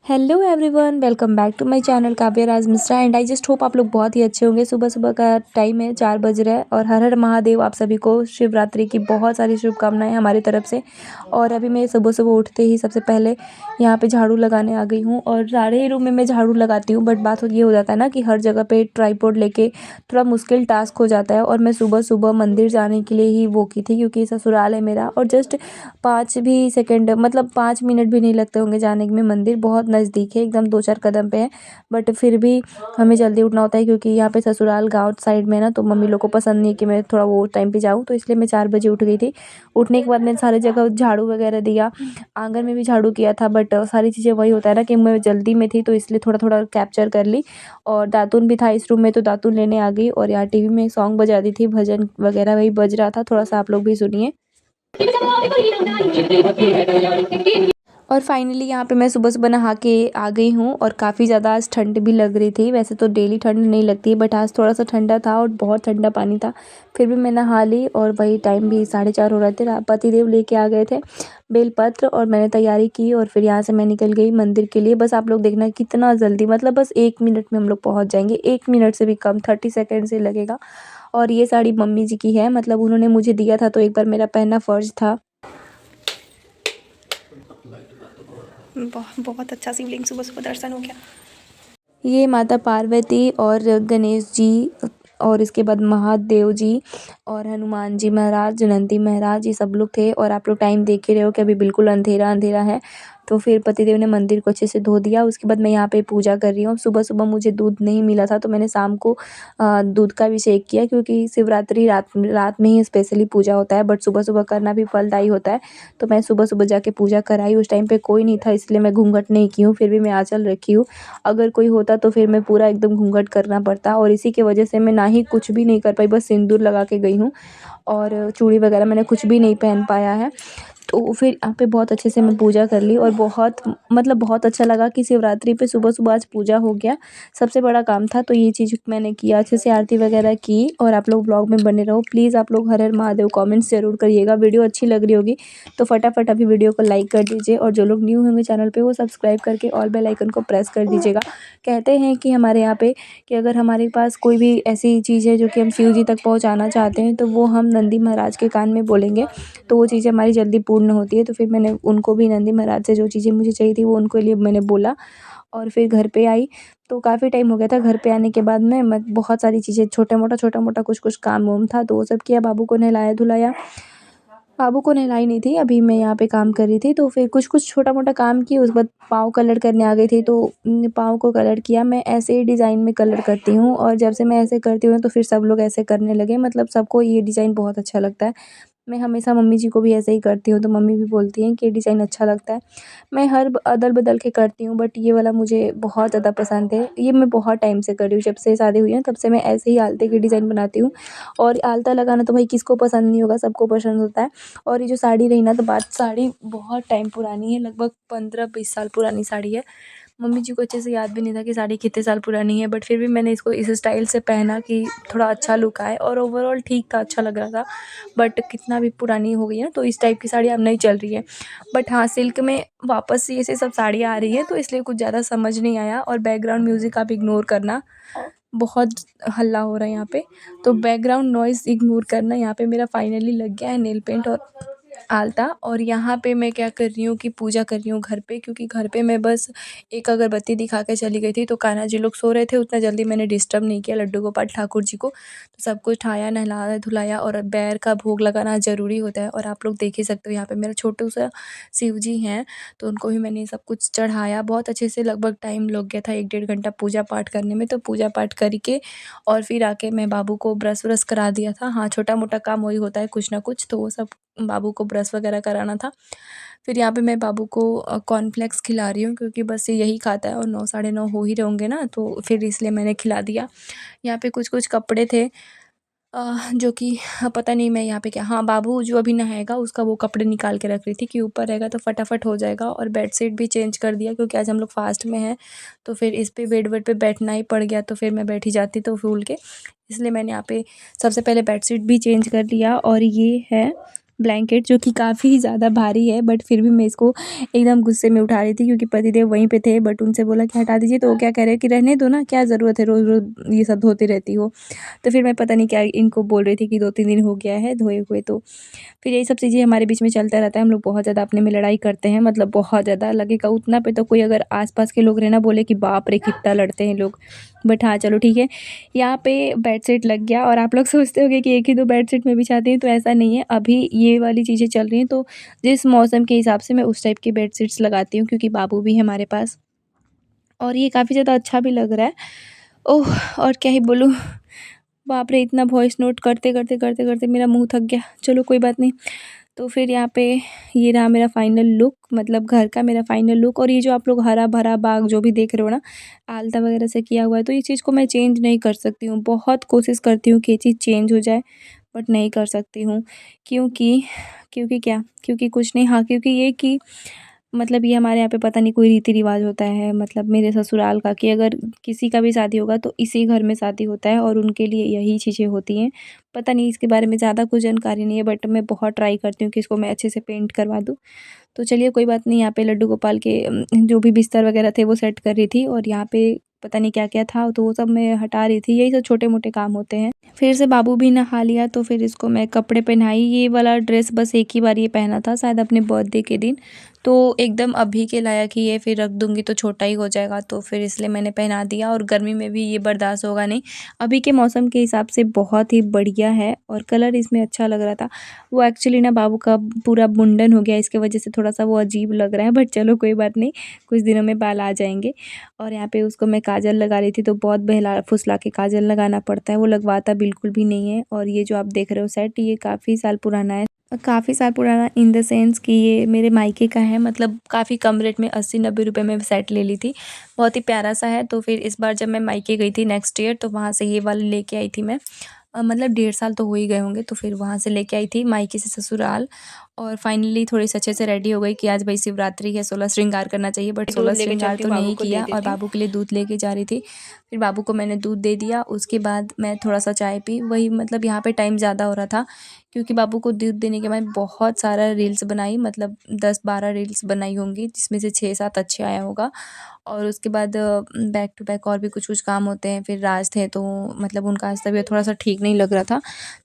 Hello everyone, welcome back to my channel Kavya Raj Mishra and I just hope आप लोग बहुत ही अच्छे होंगे। सुबह सुबह का टाइम है, 4 बज रहा है और हर हर महादेव। आप सभी को शिवरात्रि की बहुत सारी शुभकामनाएं हमारी तरफ से। और अभी मैं सुबह सुबह उठते ही सबसे पहले यहाँ पे झाड़ू लगाने आ गई हूँ और सारे ही रूम में मैं झाड़ू लगाती हूँ। बट बात ये हो जाता है ना कि हर जगह पे ट्राइपॉड लेके थोड़ा मुश्किल टास्क हो जाता है। और मैं सुबह सुबह मंदिर जाने के लिए ही वो की थी, क्योंकि ससुराल है मेरा और जस्ट 5 भी सेकंड, मतलब 5 मिनट भी नहीं लगते होंगे जाने में। मंदिर बहुत नज़दीक है, एकदम 2-4 कदम पे है। बट फिर भी हमें जल्दी उठना होता है, क्योंकि यहाँ पे ससुराल गाँव साइड में है ना, तो मम्मी लोग को पसंद नहीं है कि मैं थोड़ा वो टाइम पे जाऊँ, तो इसलिए मैं 4 बजे उठ गई थी। उठने के बाद मैंने सारी जगह झाड़ू वगैरह दिया, आंगन में भी झाड़ू किया था। बट सारी चीज़ें वही होता है ना कि मैं जल्दी में थी, तो इसलिए थोड़ा थोड़ा कैप्चर कर ली। और दातुन भी था इस रूम में, तो दातुन लेने आ गई। और यहाँ टीवी में सॉन्ग बजा दी थी, भजन वगैरह वही बज रहा था, थोड़ा सा आप लोग भी सुनिए। और फाइनली यहाँ पे मैं सुबह सुबह नहा के आ गई हूँ और काफ़ी ज़्यादा आज ठंड भी लग रही थी। वैसे तो डेली ठंड नहीं लगती है, बट आज थोड़ा सा ठंडा था और बहुत ठंडा पानी था। फिर भी मैं नहा ली और वही टाइम भी 4:30 हो रहे थे। पतिदेव लेके आ गए थे बेलपत्र और मैंने तैयारी की और फिर यहाँ से मैं निकल गई मंदिर के लिए। बस आप लोग देखना कितना जल्दी, मतलब बस 1 मिनट में हम लोग पहुँच जाएंगे। 1 मिनट से भी कम, 30 सेकेंड से लगेगा। और ये साड़ी मम्मी जी की है, मतलब उन्होंने मुझे दिया था, तो एक बार मेरा पहनना फ़र्ज़ था। बहुत अच्छा शिवलिंग सुबह सुबह दर्शन हो गया। ये माता पार्वती और गणेश जी और इसके बाद महादेव जी और हनुमान जी महाराज, नंदी महाराज, ये सब लोग थे। और आप लोग टाइम देख ही रहे हो कि अभी बिल्कुल अंधेरा अंधेरा है। तो फिर पतिदेव ने मंदिर को अच्छे से धो दिया। उसके बाद मैं यहाँ पे पूजा कर रही हूँ। सुबह सुबह मुझे दूध नहीं मिला था, तो मैंने शाम को दूध का अभिषेक किया, क्योंकि शिवरात्रि रात रात में ही स्पेशली पूजा होता है, बट सुबह सुबह करना भी फलदायी होता है। तो मैं सुबह सुबह जाके पूजा कराई। उस टाइम पे कोई नहीं था, इसलिए मैं घूंघट नहीं की हूँ, फिर भी मैं आंचल रखी हूँ। अगर कोई होता तो फिर मैं पूरा एकदम घूंघट करना पड़ता, और इसी की वजह से मैं ना ही कुछ भी नहीं कर पाई, बस सिंदूर लगा के गई हूँ। और चूड़ी वगैरह मैंने कुछ भी नहीं पहन पाया है। तो फिर यहाँ पे बहुत अच्छे से मैं पूजा कर ली और बहुत, मतलब बहुत अच्छा लगा कि शिवरात्रि पे सुबह सुबह आज पूजा हो गया। सबसे बड़ा काम था, तो ये चीज़ मैंने किया, अच्छे से आरती वगैरह की। और आप लोग ब्लॉग में बने रहो प्लीज़। आप लोग हर हर महादेव कमेंट्स ज़रूर करिएगा। वीडियो अच्छी लग रही होगी तो फटाफट अभी वीडियो को लाइक कर दीजिए, और जो लोग न्यू होंगे चैनल पे वो सब्सक्राइब करके ऑल बेल आइकन को प्रेस कर दीजिएगा। कहते हैं कि हमारे यहाँ पे कि अगर हमारे पास कोई भी ऐसी चीज़ है जो कि हम शिव जी तक पहुँचाना चाहते हैं, तो वो हम नंदी महाराज के कान में बोलेंगे, तो वो चीज़ें हमारी जल्दी पूर्ण होती है। तो फिर मैंने उनको भी नंदी महाराज से जो चीज़ें मुझे चाहिए थी वो उनके लिए मैंने बोला। और फिर घर पे आई, तो काफ़ी टाइम हो गया था। घर पे आने के बाद में मैं बहुत सारी चीज़ें, छोटा मोटा कुछ कुछ काम वाम था, तो वो सब किया। बाबू को नहलाया धुलाया, बाबू को नहलाई नहीं थी, अभी मैं यहाँ पे काम कर रही थी। तो फिर कुछ कुछ छोटा मोटा काम की, उसके बाद पाँव कलर करने आ गई थी, तो पाँव को कलर किया। मैं ऐसे ही डिज़ाइन में कलर करती हूँ, और जब से मैं ऐसे करती हूँ तो फिर सब लोग ऐसे करने लगे, मतलब सबको ये डिज़ाइन बहुत अच्छा लगता है। मैं हमेशा मम्मी जी को भी ऐसे ही करती हूँ, तो मम्मी भी बोलती हैं कि ये डिज़ाइन अच्छा लगता है। मैं हर अदल-बदल के करती हूँ, बट ये वाला मुझे बहुत ज़्यादा पसंद है। ये मैं बहुत टाइम से कर रही हूँ, जब से शादी हुई है तब से मैं ऐसे ही आलते की डिज़ाइन बनाती हूँ। और आलता लगाना तो भाई किसको पसंद नहीं होगा, सबको पसंद होता है। और ये जो साड़ी रही ना, तो बात, साड़ी बहुत टाइम पुरानी है, लगभग 15-20 साल पुरानी साड़ी है। मम्मी जी को अच्छे से याद भी नहीं था कि साड़ी कितने साल पुरानी है, बट फिर भी मैंने इसको इस स्टाइल से पहना कि थोड़ा अच्छा लुक आए, और ओवरऑल ठीक था, अच्छा लग रहा था। बट कितना भी पुरानी हो गई है, तो इस टाइप की साड़ी अब नहीं चल रही है। बट हाँ, सिल्क में वापस से ये सब साड़ियाँ आ रही है, तो इसलिए कुछ ज़्यादा समझ नहीं आया। और बैकग्राउंड म्यूज़िक आप इग्नोर करना, बहुत हल्ला हो रहा है यहाँ पे, तो बैकग्राउंड नॉइज़ इग्नोर करना। यहाँ पे मेरा फाइनली लग गया है नेल पेंट और आलता। और यहाँ पे मैं क्या कर रही हूँ कि पूजा कर रही हूँ घर पे, क्योंकि घर पे मैं बस एक अगरबत्ती दिखा के चली गई थी, तो कान्हा जी लोग सो रहे थे, उतना जल्दी मैंने डिस्टर्ब नहीं किया लड्डू गोपाल ठाकुर जी को। तो सब कुछ उठाया, नहलाया धुलाया, और बैर का भोग लगाना ज़रूरी होता है। और आप लोग देख ही सकते हो यहाँ पे मेरा छोटू सा शिव जी हैं, तो उनको भी मैंने सब कुछ चढ़ाया बहुत अच्छे से। लगभग टाइम लग गया था 1-1.5 घंटा पूजा पाठ करने में। तो पूजा पाठ करके और फिर आके मैं बाबू को ब्रश व्रश करा दिया था। हाँ, छोटा मोटा काम वही होता है कुछ ना कुछ, तो वो सब बाबू को ब्रश वगैरह कराना था। फिर यहाँ पे मैं बाबू को कॉर्नफ्लेक्स खिला रही हूँ, क्योंकि बस ये यही खाता है, और 9 साढ़े 9 हो ही रहे होंगे ना, तो फिर इसलिए मैंने खिला दिया। यहाँ पे कुछ कुछ कपड़े थे, जो कि पता नहीं मैं यहाँ पे क्या, हाँ बाबू जो अभी नहाएगा उसका वो कपड़े निकाल के रख रही थी कि ऊपर रहेगा तो फटाफट हो जाएगा। और बेडशीट भी चेंज कर दिया क्योंकि आज हम लोग फास्ट में हैं, तो फिर इस पे बेड वेड पे बैठना ही पड़ गया, तो फिर मैं बैठी जाती तो फूल के, इसलिए मैंने यहाँ पे सबसे पहले बेडशीट भी चेंज कर लिया। और ये है ब्लैंकेट जो कि काफ़ी ज़्यादा भारी है, बट फिर भी मैं इसको एकदम गुस्से में उठा रही थी क्योंकि पतिदेव वहीं पे थे, बट उनसे बोला कि हटा दीजिए, तो वो क्या कह रहे हैं कि रहने दो ना, क्या ज़रूरत है रोज़ रोज़ ये सब धोती रहती हो। तो फिर मैं पता नहीं क्या इनको बोल रही थी कि 2-3 दिन हो गया है धोए हुए, तो फिर यही सब चीज़ें हमारे बीच में चलता रहता है। हम लोग बहुत ज़्यादा अपने में लड़ाई करते हैं, मतलब बहुत ज़्यादा लगेगा उतना पे तो कोई अगर आस-पास के लोग रहे ना बोले कि बाप रे! कितना लड़ते हैं लोग। बट हाँ, चलो ठीक है। यहाँ पे बेडशीट लग गया और आप लोग सोचते होंगे कि एक ही 2 बेडशीट मैं बिछाती हूँ, तो ऐसा नहीं है। अभी ये वाली चीज़ें चल रही हैं, तो जिस मौसम के हिसाब से मैं उस टाइप की बेडशीट्स लगाती हूँ क्योंकि बाबू भी है हमारे पास। और ये काफ़ी ज़्यादा अच्छा भी लग रहा है। ओह! और क्या ही बोलूँ। बाप रे! इतना वॉइस नोट करते मेरा मुँह थक गया। चलो कोई बात नहीं। तो फिर यहाँ पे ये रहा मेरा फाइनल लुक, मतलब घर का मेरा फाइनल लुक। और ये जो आप लोग हरा-भरा बाग जो भी देख रहे हो ना, आलता वगैरह से किया हुआ है, तो ये चीज़ को मैं चेंज नहीं कर सकती हूँ। बहुत कोशिश करती हूँ कि ये चीज़ चेंज हो जाए, बट नहीं कर सकती हूँ। क्योंकि क्योंकि क्या? क्योंकि कुछ नहीं, हाँ, क्योंकि ये कि मतलब ये हमारे यहाँ पे पता नहीं कोई रीति-रिवाज होता है, मतलब मेरे ससुराल का, कि अगर किसी का भी शादी होगा तो इसी घर में शादी होता है और उनके लिए यही चीज़ें होती हैं। पता नहीं इसके बारे में ज़्यादा कुछ जानकारी नहीं है, बट मैं बहुत ट्राई करती हूँ कि इसको मैं अच्छे से पेंट करवा दूँ। तो चलिए कोई बात नहीं, यहाँ पे लड्डू गोपाल के जो भी बिस्तर वगैरह थे वो सेट कर रही थी, और यहाँ पे पता नहीं क्या-क्या था, तो वो सब मैं हटा रही थी। यही सब छोटे-मोटे काम होते हैं। फिर से बाबू भी नहा लिया, तो फिर इसको मैं कपड़े पहनाई। ये वाला ड्रेस बस एक ही बार ये पहना था शायद अपने बर्थडे के दिन, तो एकदम अभी के लायक ही है, फिर रख दूँगी तो छोटा ही हो जाएगा, तो फिर इसलिए मैंने पहना दिया। और गर्मी में भी ये बर्दाश्त होगा नहीं। अभी के मौसम के हिसाब से बहुत ही बढ़िया है और कलर इसमें अच्छा लग रहा था। वो एक्चुअली ना बाबू का पूरा मुंडन हो गया, इसकी वजह से थोड़ा-सा वो अजीब लग रहा है, बट चलो कोई बात नहीं, कुछ दिनों में बाल आ जाएँगे। और यहाँ पे उसको मैं काजल लगा रही थी, तो बहुत बहला-फुसला के काजल लगाना पड़ता है, वो लगवाता बिल्कुल भी नहीं है। और ये जो आप देख रहे हो सेट, ये काफ़ी साल पुराना है। काफ़ी साल पुराना इन द सेंस कि ये मेरे मायके का है, मतलब काफ़ी कम रेट में 80-90 रुपए में सेट ले ली थी। बहुत ही प्यारा-सा है। तो फिर इस बार जब मैं मायके गई थी नेक्स्ट ईयर, तो वहाँ से ये वाला लेके आई थी मैं। मतलब 1.5 साल तो हो ही गए होंगे, तो फिर वहाँ से लेके आई थी मायके से ससुराल। और फाइनली थोड़ी सी अच्छे से रेडी हो गई कि आज भाई शिवरात्रि है, 16 श्रृंगार करना चाहिए, बट 16 श्रृंगार तो नहीं किया और बाबू के लिए दूध लेके जा रही थी। फिर बाबू को मैंने दूध दे दिया, उसके बाद मैं थोड़ा-सा चाय पी। वही मतलब यहाँ पे टाइम ज़्यादा हो रहा था क्योंकि बाबू को दूध देने के बाद बहुत सारा रील्स बनाई, मतलब 10-12 रील्स बनाई होंगी, जिसमें से 6-7 अच्छे आया होगा। और उसके बाद बैक टू बैक और भी कुछ-कुछ काम होते हैं। फिर राज थे, तो मतलब उनका आज तबीयत थोड़ा-सा ठीक नहीं लग रहा था,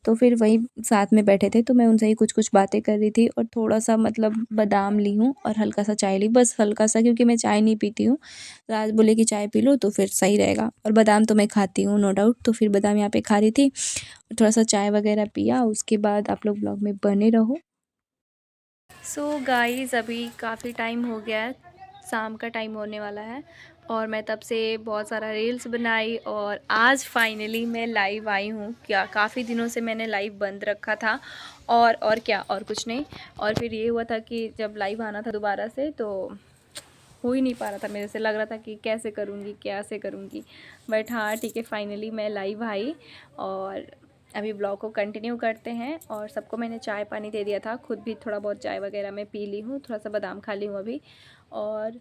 तो फिर वही साथ में बैठे थे, तो मैं उनसे ही कुछ-कुछ बातें कर रही थी और थोड़ा-सा मतलब बादाम ली हूँ और हल्का-सा चाय ली, बस हल्का-सा, क्योंकि मैं चाय नहीं पीती हूँ। राज बोले कि चाय पी लो तो फिर सही रहेगा, और बादाम तो मैं खाती हूँ नो डाउट, तो फिर बादाम यहाँ पे खा रही थी। थोड़ा-सा चाय वगैरह पिया, उसके बाद आप लोग ब्लॉग में बने रहो। सो गाइज़ अभी काफ़ी टाइम हो गया है, शाम का टाइम होने वाला है, और मैं तब से बहुत सारा रील्स बनाई और आज फाइनली मैं लाइव आई हूँ। क्या काफ़ी दिनों से मैंने लाइव बंद रखा था, और क्या, और कुछ नहीं। और फिर ये हुआ था कि जब लाइव आना था दोबारा से, तो हो ही नहीं पा रहा था मेरे से, लग रहा था कि कैसे करूँगी। बट हाँ ठीक है, फाइनली मैं लाइव आई। और अभी ब्लॉग को कंटिन्यू करते हैं। और सबको मैंने चाय पानी दे दिया था, खुद भी थोड़ा बहुत चाय वगैरह मैं पी ली हूँ, थोड़ा सा बादाम खा ली हूँ अभी, और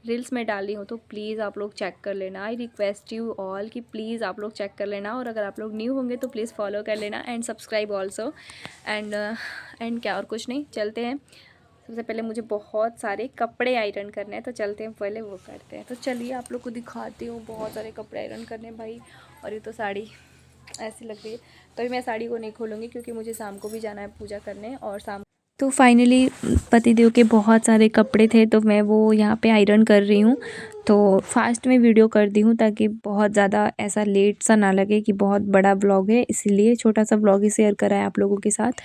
रील्स में डाली हूँ, तो प्लीज़ आप लोग चेक कर लेना। आई रिक्वेस्ट यू ऑल कि प्लीज़ आप लोग चेक कर लेना, और अगर आप लोग न्यू होंगे तो प्लीज़ फॉलो कर लेना एंड सब्सक्राइब ऑल्सो। एंड क्या, और कुछ नहीं, चलते हैं। सबसे पहले मुझे बहुत सारे कपड़े आयरन करने हैं, तो चलते हैं पहले वो करते हैं। तो चलिए आप लोग को दिखाती हूँ, बहुत सारे कपड़े आयरन करने हैं भाई। और ये तो साड़ी ऐसी लग रही है, तो अभी मैं साड़ी को नहीं खोलूँगी क्योंकि मुझे शाम को भी जाना है पूजा करने, और शाम तो फाइनली पतिदेव के बहुत सारे कपड़े थे, तो मैं वो यहाँ पे आयरन कर रही हूँ। तो फास्ट में वीडियो कर दी हूँ ताकि बहुत ज़्यादा ऐसा लेट सा ना लगे कि बहुत बड़ा ब्लॉग है, इसलिए छोटा सा ब्लॉग ही शेयर करा है आप लोगों के साथ।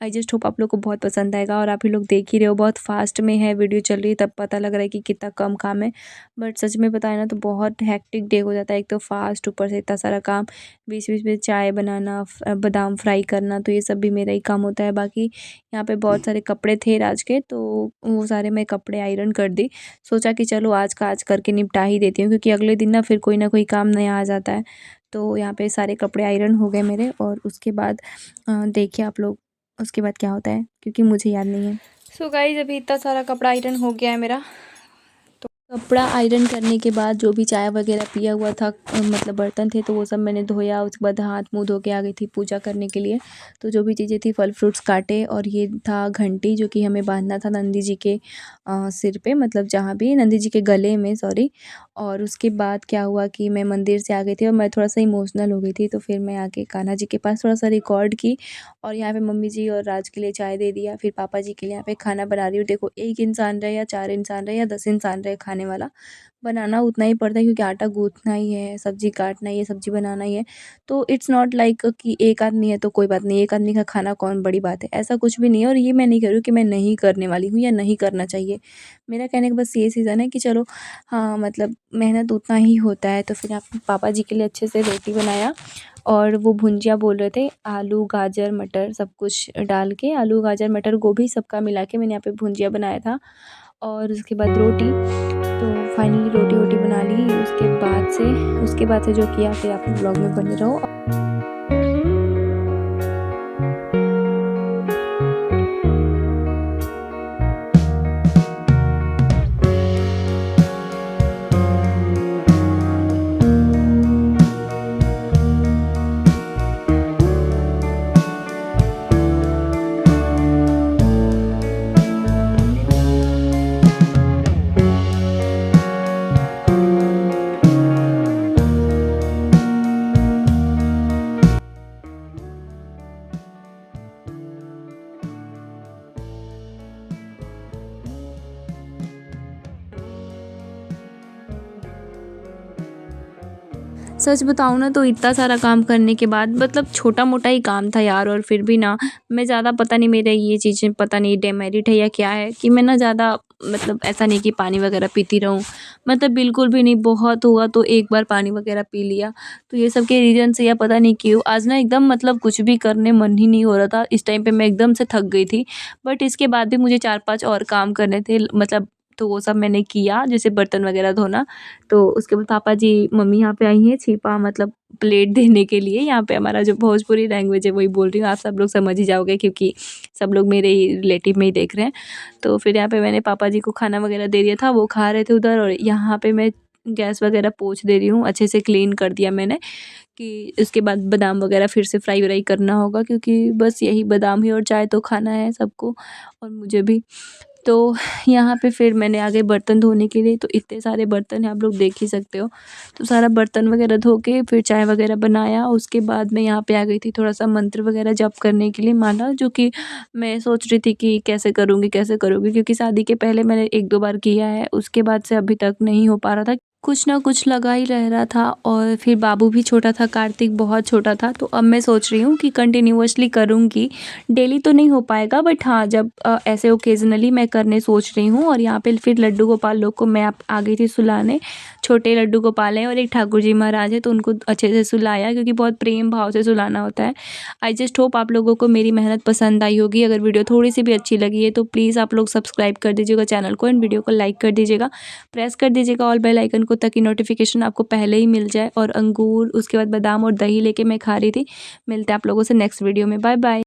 आई जस्ट होप आप लोग को बहुत पसंद आएगा। और आप ही लोग देख ही रहे हो, बहुत फास्ट में है वीडियो चल रही है, तब पता लग रहा है कि कितना कम काम है, बट सच में बताए ना तो बहुत हैक्टिक डे हो जाता है। एक तो फास्ट, ऊपर से इतना सारा काम, बीच बीच में चाय बनाना, बादाम फ्राई करना, तो ये सब भी मेरा ही काम होता है। बाकी यहाँ पे बहुत सारे कपड़े थे राज के, तो वो सारे मैं कपड़े आयरन कर दी। सोचा कि चलो आज का आज करके निपटा ही देती हूँ, क्योंकि अगले दिन ना फिर कोई ना कोई काम नया आ जाता है, तो यहाँ पे सारे कपड़े आयरन हो गए मेरे, और उसके बाद देखिए आप लोग उसके बाद क्या होता है, क्योंकि मुझे याद नहीं है। सो गाइस अभी इतना सारा कपड़ा आयरन हो गया है मेरा। कपड़ा आयरन करने के बाद जो भी चाय वगैरह पिया हुआ था, मतलब बर्तन थे, तो वो सब मैंने धोया। उसके बाद हाथ मुंह धो के आ गई थी पूजा करने के लिए। तो जो भी चीज़ें थी, फल फ्रूट्स काटे, और ये था घंटी जो कि हमें बांधना था नंदी जी के सिर पे, मतलब जहाँ भी नंदी जी के गले में, सॉरी। और उसके बाद क्या हुआ कि मैं मंदिर से आ गई थी और मैं थोड़ा सा इमोशनल हो गई थी, तो फिर मैं आके कान्हा जी के पास थोड़ा सा रिकॉर्ड की, और यहाँ पे मम्मी जी और राज के लिए चाय दे दिया। फिर पापा जी के लिए यहाँ पे खाना बना रही हूँ। देखो, एक इंसान रहे या 4 इंसान रहे या 10 इंसान रहे खाने वाला, बनाना उतना ही पड़ता है, क्योंकि आटा गूँथना ही है, सब्ज़ी काटना ही है, सब्ज़ी बनाना ही है। तो इट्स नॉट लाइक कि एक आदमी है तो कोई बात नहीं, एक आदमी का खाना कौन बड़ी बात है, ऐसा कुछ भी नहीं है। और ये मैं नहीं कह रही हूँ कि मैं नहीं करने वाली हूँ या नहीं करना चाहिए। मेरा कहने का बस ये सीज़न है कि चलो, हाँ, मतलब मेहनत उतना ही होता है। तो फिर यहाँ पे पापा जी के लिए अच्छे से रोटी बनाया, और वो भुंजिया बोल रहे थे, आलू गाजर मटर सब कुछ डाल के, आलू गाजर मटर गोभी सबका मिला के मैंने यहाँ पे भुंजिया बनाया था। और उसके बाद रोटी, तो फाइनली रोटी वोटी बना ली। उसके बाद से जो किया, फिर आप ब्लॉग में बने रहो। सच बताऊँ ना, तो इतना सारा काम करने के बाद, मतलब छोटा मोटा ही काम था यार, और फिर भी ना मैं ज़्यादा, पता नहीं मेरे ये चीज़ें पता नहीं डेमेरिट है या क्या है, कि मैं ना ज़्यादा, मतलब ऐसा नहीं कि पानी वगैरह पीती रहूँ, मतलब बिल्कुल भी नहीं। बहुत हुआ तो एक बार पानी वगैरह पी लिया। तो ये सब के रीज़न से, या पता नहीं क्यों, आज ना एकदम, मतलब कुछ भी करने मन ही नहीं हो रहा था। इस टाइम पे मैं एकदम से थक गई थी। बट इसके बाद भी मुझे 4-5 और काम करने थे, मतलब, तो वो सब मैंने किया, जैसे बर्तन वगैरह धोना। तो उसके बाद पापा जी, मम्मी यहाँ पे आई हैं छिपा, मतलब प्लेट देने के लिए। यहाँ पे हमारा जो भोजपुरी लैंग्वेज है वही बोल रही हूँ, आप सब लोग समझ ही जाओगे, क्योंकि सब लोग मेरे ही रिलेटिव में ही देख रहे हैं। तो फिर यहाँ पे मैंने पापा जी को खाना वगैरह दे दिया था, वो खा रहे थे उधर, और यहाँ पे मैं गैस वगैरह पोंछ दे रही हूँ, अच्छे से क्लीन कर दिया मैंने। कि उसके बाद बादाम वगैरह फिर से फ्राई व्राई करना होगा, क्योंकि बस यही बादाम ही और चाय तो खाना है सबको, और मुझे भी। तो यहाँ पे फिर मैंने आ गए बर्तन धोने के लिए। तो इतने सारे बर्तन हैं, आप लोग देख ही सकते हो। तो सारा बर्तन वगैरह धो के फिर चाय वगैरह बनाया। उसके बाद मैं यहाँ पे आ गई थी थोड़ा सा मंत्र वगैरह जप करने के लिए, माला, जो कि मैं सोच रही थी कि कैसे करूँगी, क्योंकि शादी के पहले मैंने 1-2 बार किया है, उसके बाद से अभी तक नहीं हो पा रहा था। कुछ ना कुछ लगा ही रह रहा था, और फिर बाबू भी छोटा था, कार्तिक बहुत छोटा था। तो अब मैं सोच रही हूँ कि कंटिन्यूअसली करूँगी। डेली तो नहीं हो पाएगा, बट हाँ, जब ऐसे ओकेजनली मैं करने सोच रही हूँ। और यहाँ पे फिर लड्डू गोपाल लोग को मैं आ गई थी सुलाने। छोटे लड्डू गोपाल हैं और एक ठाकुर जी महाराज है, तो उनको अच्छे से सुलाया, क्योंकि बहुत प्रेम भाव से सुलाना होता है। आई जस्ट होप आप लोगों को मेरी मेहनत पसंद आई होगी। अगर वीडियो थोड़ी सी भी अच्छी लगी है तो प्लीज़ आप लोग सब्सक्राइब कर दीजिएगा चैनल को, एंड वीडियो को लाइक कर दीजिएगा, प्रेस कर दीजिएगा ऑल बेल आइकन को, ताकि नोटिफिकेशन आपको पहले ही मिल जाए। और अंगूर, उसके बाद बादाम और दही लेके मैं खा रही थी। मिलते हैं आप लोगों से नेक्स्ट वीडियो में। Bye bye.